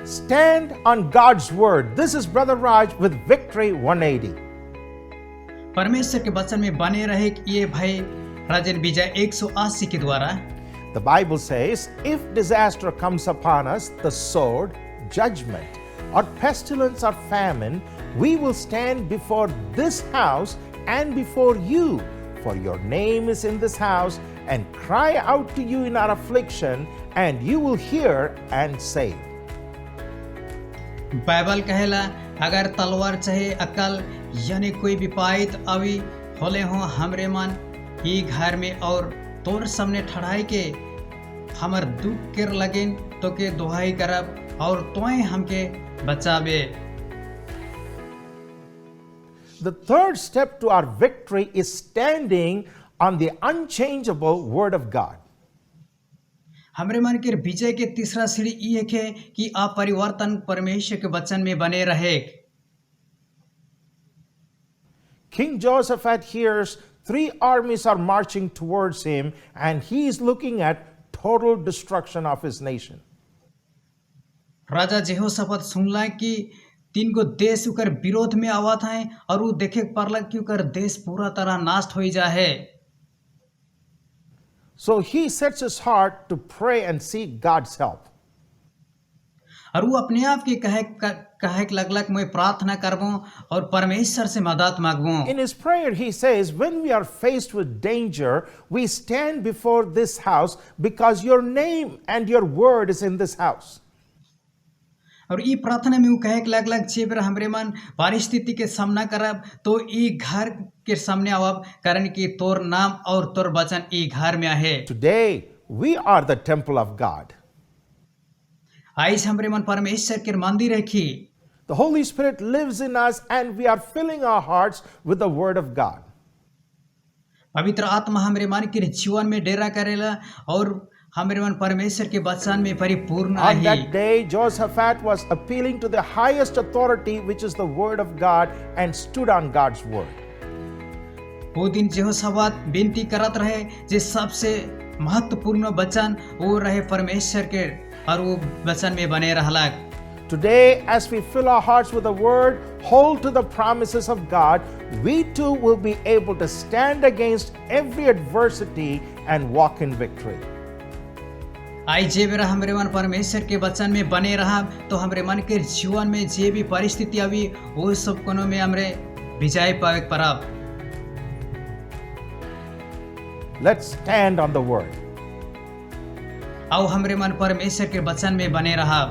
Stand on God's word. This is Brother Raj with Victory 180. परमेश्वर के वचन में बने रहे ये भाई राजन विजय 180 के द्वारा The Bible says, if disaster comes upon us, the sword, judgment, or pestilence or famine, we will stand before this house and before you, for your name is in this house, and cry out to you in our affliction, and you will hear and save. Bible कहेला अगर तलवार चाहे अकल यानी कोई विपायित अभी होले हो हमरे मन ही घर में और तोर सामने ठड़ाई के हमर दुख के लगेन तो के दुहाई करब और तोय हमके बचाबे. The third step to our victory is standing on the unchangeable Word of God. हमरे मन के विजय के तीसरा सीढ़ी ये है कि आप परिवर्तन परमेश्वर के वचन में बने रहे. King Jehoshaphat hears 3 armies are marching towards him, and he is looking at total destruction of his nation. राजा जेहोशाफात सुनला कि 3 गो देश उकर विरोध में आवत हैं और वो देखे पड़ला कि उकर देश पूरा तरह नाश हो जा है. So he sets his heart to pray and seek God's help. और वो अपने आप के कहे लगलक मैं प्रार्थना करबो और परमेश्वर से मदद मांगबो. In his prayer he says, when we are faced with danger, we stand before this house because your name and your word is in this house. और ई प्रार्थना में वो कहे लगलक जे बेर हमरे मन परिस्थिति के सामना करब तो ई घर के सामने आवब कारण कि तोर नाम और तोर वचन ई घर में आहे. Today we are the temple of God. Ice हमरे मन परमेश्वर के मंदिर है की. The Holy Spirit lives in us and we are filling our hearts with the word of God. पवित्र आत्मा हमरे मन के जीवन में डेरा करेला और हमरे मन परमेश्वर के वचन में परिपूर्ण On है. that day, Jehoshaphat was appealing to the highest authority, which is the word of God, and stood on God's word. वो दिन जेहोशाफात विनती करत रहे जे सबसे महत्वपूर्ण वचन वो रहे परमेश्वर के और वो वचन में बने रहला. Today, as we fill our hearts with the word, hold to the promises of God, we too will be able to stand against every adversity and walk in victory. आई जे बेरा हमरे मन परमेश्वर के वचन में बने रहा तो हमरे मन के जीवन में जे भी परिस्थिति आवी वो सब कोनो में हमरे विजय पावे परब. Let's stand on the word. आओ हमरे मन परमेश्वर के वचन में बने रहा.